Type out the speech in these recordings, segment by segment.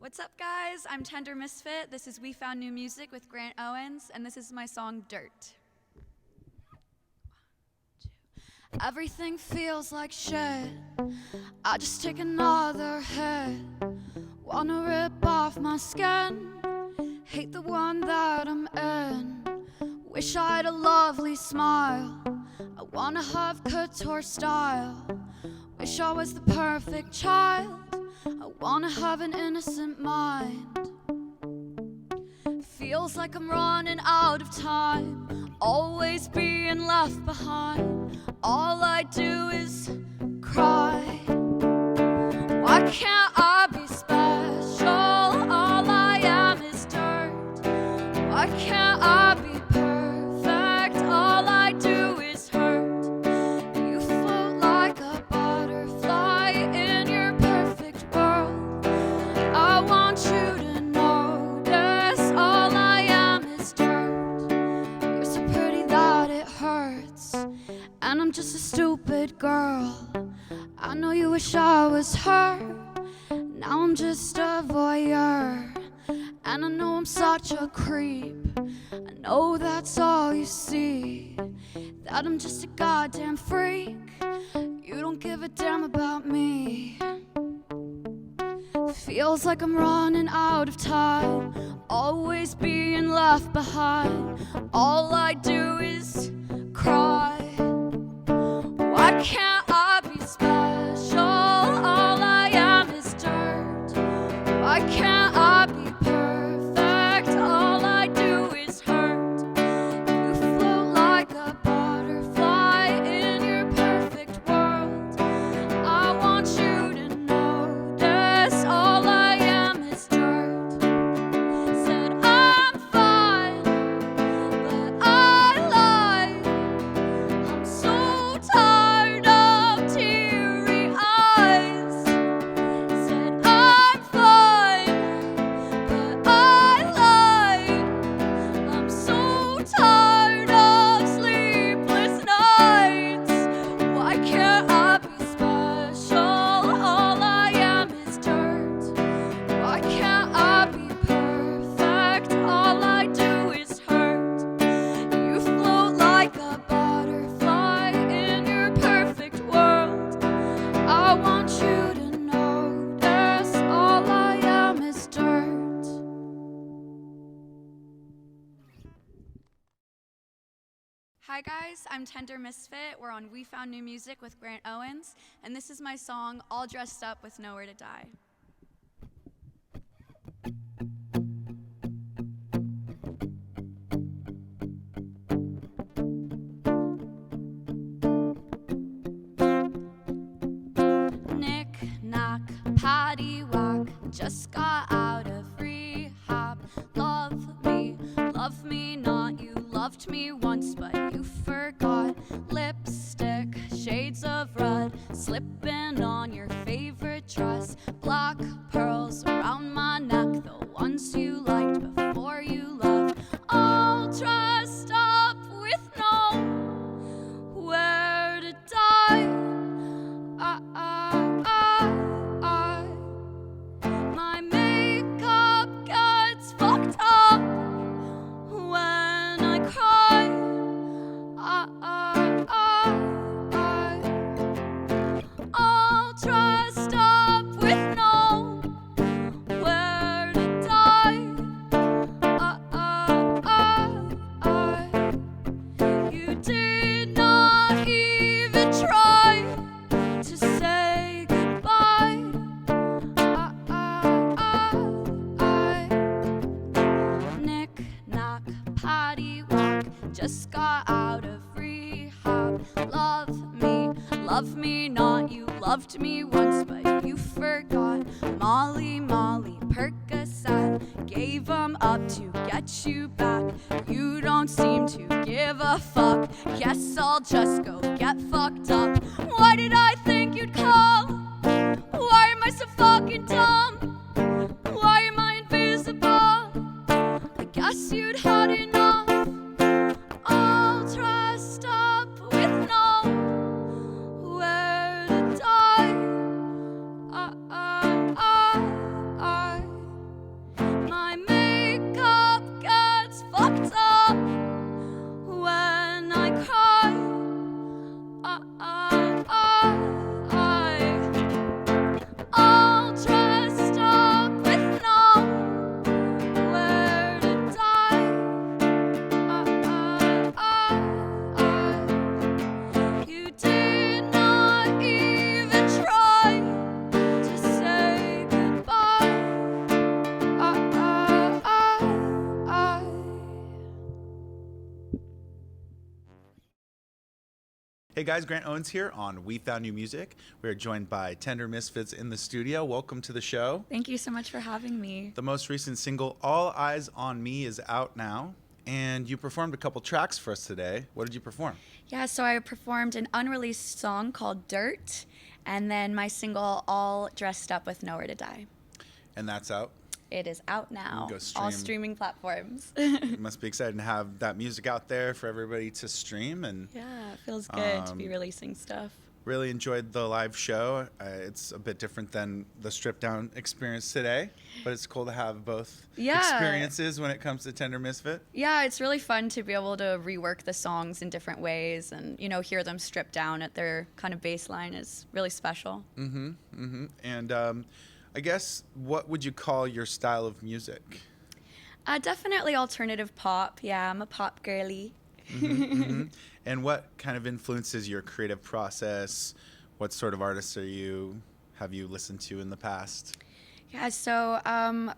What's up, guys? I'm Tender Misfit. This is We Found New Music with Grant Owens, and this is my song, Dirt. Everything feels like shit. I just take another hit. Wanna rip off my skin. Hate the one that I'm in. Wish I had a lovely smile. I wanna have couture style. Wish I was the perfect child. I wanna have an innocent mind. Feels like I'm running out of time, always being left behind. All I do is cry. Why can't I be special? All I am is dirt. Why can't I be perfect? All I do is hurt. You float like a butterfly in your perfect world. I want you to notice all I am is dirt. You're so pretty that it hurts, and I'm just a stupid girl. I know you wish I was her. Now I'm just a voyeur, and I know I'm such a creep. I know that's all you see, that I'm just a goddamn freak. You don't give a damn about me. Feels like I'm running out of time, always being left behind. All I do is cry. Why can't I be special? All I am is dirt. Why can't I be perfect? All I do is hurt. You float like a butterfly in your perfect world. I want you to notice all I am is dirt. Said I'm fine, but I lied. I'm so tired of teary eyes. Said I'm fine, but I lied. I'm so tired of sleepless nights. Why can't I be special? All I am is dirt. Why can't I be perfect? All I do is hurt. You float like a butterfly in your perfect world. I want you to notice all I am is dirt. Hi guys, I'm Tender Misfit. We're on We Found New Music with Grant Owens, and this is my song, All Dressed Up with Nowhere to Die. Knick-knack, paddywhack, just got out of rehab. Love me not, you loved me once, but you forgot. Lipstick, shades of red, slipping on your favorite dress. Black pearls around my neck, the ones you liked before you left. All dressed up with nowhere to die. My makeup gets fucked up when I cry. All dressed up with nowhere to die. You did not even try to say goodbye. Knick-knack, paddywhack, just got out of rehab. Love me not, you loved me once, but you forgot. Molly, Percocet, gave 'em up to get you back. You don't seem to give a fuck, guess I'll just go get fucked up. Why did I think you'd call? Why am I so fucking dumb? Why am I invisible? I guess you'd had enough. All dressed up with nowhere to die. Hey guys, Grant Owens here on We Found New Music. We are joined by Tender Misfits in the studio. Welcome to the show. Thank you so much for having me. The most recent single, All Eyes on Me, is out now, and you performed a couple tracks for us today. What did you perform? Yeah, so I performed an unreleased song called Dirt, and then my single, All Dressed Up with Nowhere to Die. And that's out? It is out now, Go stream. all streaming platforms. It must be exciting to have that music out there for everybody to stream. And yeah, it feels good to be releasing stuff. Really enjoyed the live show. It's a bit different than the stripped down experience today, but it's cool to have both experiences when it comes to Tender Misfit. Yeah, it's really fun to be able to rework the songs in different ways and, hear them stripped down at their kind of bass line is really special. And I guess, what would you call your style of music? Definitely alternative pop. Yeah, I'm a pop girly. And what kind of influences your creative process? What sort of artists have you listened to in the past? Yeah, so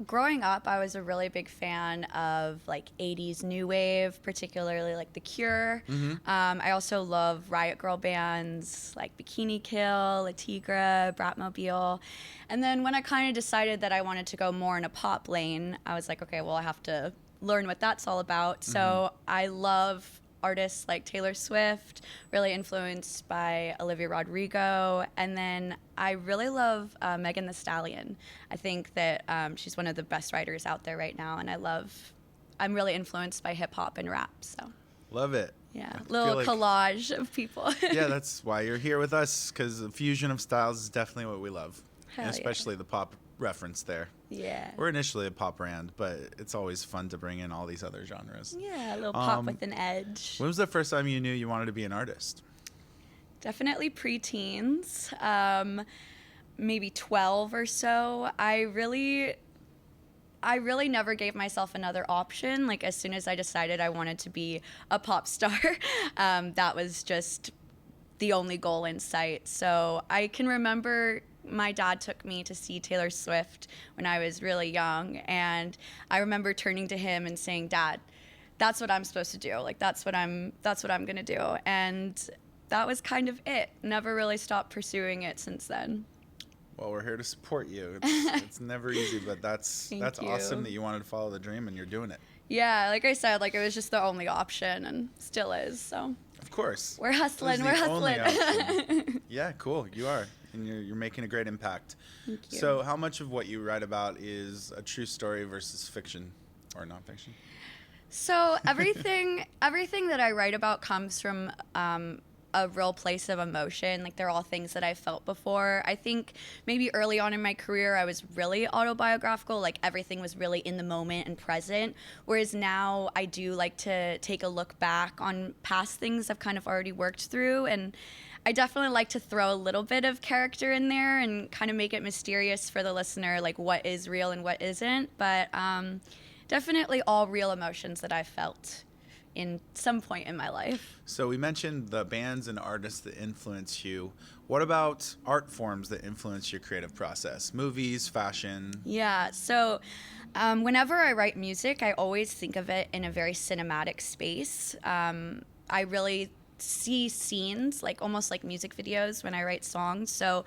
growing up, I was a really big fan of 80s new wave, particularly The Cure. I also love Riot Girl bands like Bikini Kill, La Tigra, Bratmobile. And then when I kind of decided that I wanted to go more in a pop lane, I was like, okay, well, I have to learn what that's all about. So I love artists like Taylor Swift, really influenced by Olivia Rodrigo, and then I really love Megan Thee Stallion. I think that she's one of the best writers out there right now, and I'm really influenced by hip hop and rap. So love it. Yeah, little collage of people. Yeah, that's why you're here with us, because the fusion of styles is definitely what we love, Hell especially the pop reference there. Yeah. We're initially a pop brand, but it's always fun to bring in all these other genres. Yeah, a little pop with an edge. When was the first time you knew you wanted to be an artist? Definitely pre-teens, maybe 12 or so. I really never gave myself another option. As soon as I decided I wanted to be a pop star, that was just the only goal in sight. So I can remember my dad took me to see Taylor Swift when I was really young, and I remember turning to him and saying, "Dad, that's what I'm supposed to do. That's what I'm gonna do." And that was kind of it. Never really stopped pursuing it since then. Well, we're here to support you. It's never easy, but that's awesome that you wanted to follow the dream and you're doing it. Yeah, like I said, it was just the only option and still is. So of course, we're hustling. Yeah, cool. You are. And you're making a great impact. Thank you. So how much of what you write about is a true story versus fiction or nonfiction? So everything that I write about comes from a real place of emotion. They're all things that I've felt before. I think maybe early on in my career, I was really autobiographical. Everything was really in the moment and present. Whereas now I do like to take a look back on past things I've kind of already worked through. And I definitely like to throw a little bit of character in there and kind of make it mysterious for the listener, what is real and what isn't. But definitely all real emotions that I've felt in some point in my life. So we mentioned the bands and artists that influence you. What about art forms that influence your creative process? Movies, fashion? Yeah, so whenever I write music, I always think of it in a very cinematic space. I really see scenes, almost like music videos when I write songs. So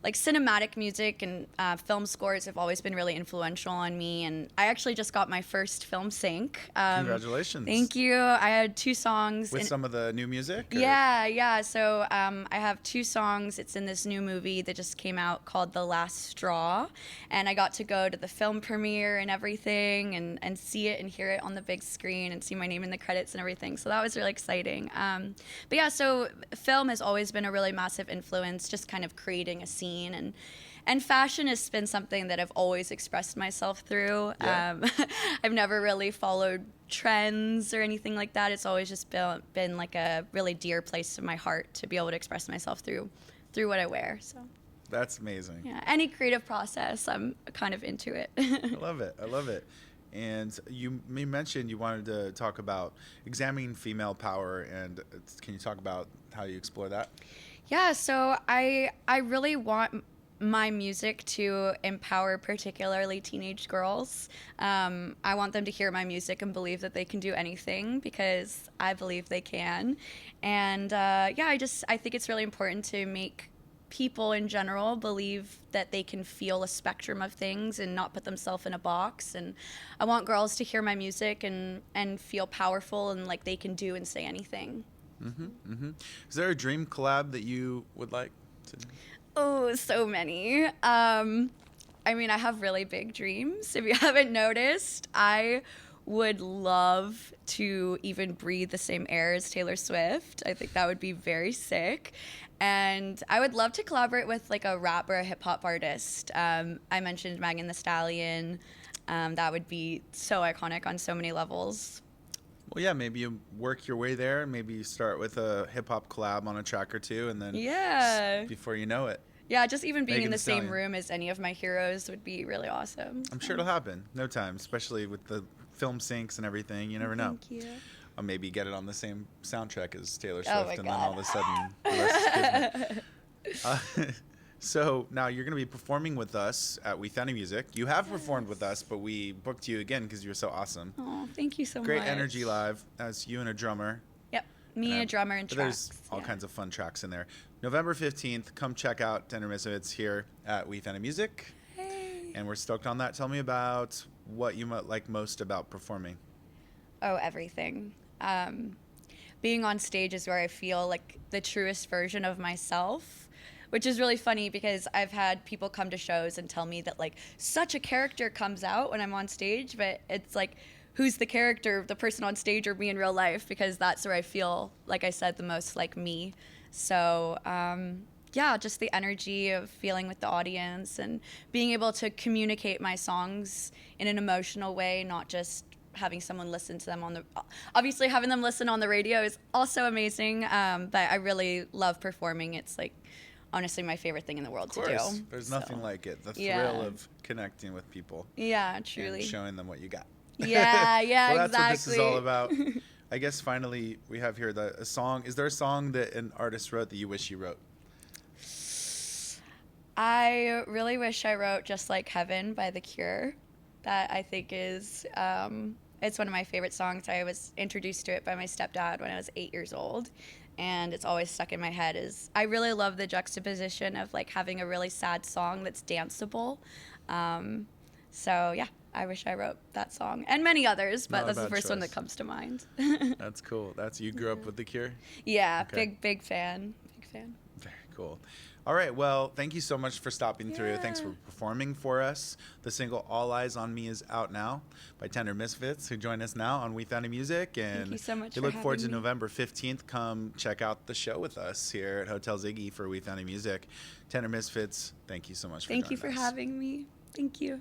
cinematic music and film scores have always been really influential on me, and I actually just got my first film sync. Congratulations. Thank you. I had 2 songs. With some of the new music? Or? Yeah. So I have 2 songs. It's in this new movie that just came out called The Last Straw, and I got to go to the film premiere and everything and see it and hear it on the big screen and see my name in the credits and everything. So that was really exciting. But yeah, so film has always been a really massive influence, just kind of creating a scene. And fashion has been something that I've always expressed myself through. Yeah. I've never really followed trends or anything like that. It's always just been a really dear place to my heart to be able to express myself through what I wear. So that's amazing. Yeah, any creative process, I'm kind of into it. I love it. And you mentioned you wanted to talk about examining female power, and can you talk about how you explore that? Yeah, so I really want my music to empower particularly teenage girls. I want them to hear my music and believe that they can do anything, because I believe they can. And I think it's really important to make people in general believe that they can feel a spectrum of things and not put themselves in a box. And I want girls to hear my music and feel powerful and like they can do and say anything. Mm-hmm, mm-hmm. Is there a dream collab that you would like to do? Oh, so many. I mean, I have really big dreams. If you haven't noticed, I would love to even breathe the same air as Taylor Swift. I think that would be very sick. And I would love to collaborate with like a rap or a hip hop artist. I mentioned Megan Thee Stallion. That would be so iconic on so many levels. Well, yeah, maybe you work your way there. Maybe you start with a hip hop collab on a track or two, and then before you know it. Yeah, just even being in the same room as any of my heroes would be really awesome. I'm sure it'll happen. No time, especially with the film syncs and everything. You never know. Thank you. Or maybe get it on the same soundtrack as Taylor Swift, and then all of a sudden the rest is Disney. So now you're going to be performing with us at We Found Music. You have performed with us, but we booked you again because you were so awesome. Oh, thank you so much. Great energy live. That's you and a drummer. Yep, me, a drummer, and tracks. There's all kinds of fun tracks in there. November 15th, come check out Tender Misfits here at We Found Music. Hey. And we're stoked on that. Tell me about what you might like most about performing. Oh, everything. Being on stage is where I feel like the truest version of myself, which is really funny because I've had people come to shows and tell me that like such a character comes out when I'm on stage, but it's like, who's the character, the person on stage or me in real life? Because that's where I feel, like I said, the most like me. So just the energy of feeling with the audience and being able to communicate my songs in an emotional way, not just having someone listen to them obviously having them listen on the radio is also amazing. But I really love performing. It's like, honestly, my favorite thing in the world to do. There's nothing like it. The thrill of connecting with people. Yeah, truly. And showing them what you got. Yeah, well, that's exactly. what this is all about. I guess finally we have here a song. Is there a song that an artist wrote that you wish you wrote? I really wish I wrote Just Like Heaven by The Cure. That I think is, it's one of my favorite songs. I was introduced to it by my stepdad when I was 8 years old. And it's always stuck in my head. I really love the juxtaposition of like having a really sad song that's danceable. So yeah, I wish I wrote that song and many others, but that's the first one that comes to mind. That's cool. You grew up with The Cure? Yeah, okay. big fan. Very cool. All right, well, thank you so much for stopping through. Thanks for performing for us. The single All Eyes on Me is out now by Tender Misfits, who join us now on We Found Music. And thank you so much we look forward to November 15th. Come check out the show with us here at Hotel Ziggy for We Found Music. Tender Misfits, thank you so much for joining us. Thank you for having me. Thank you.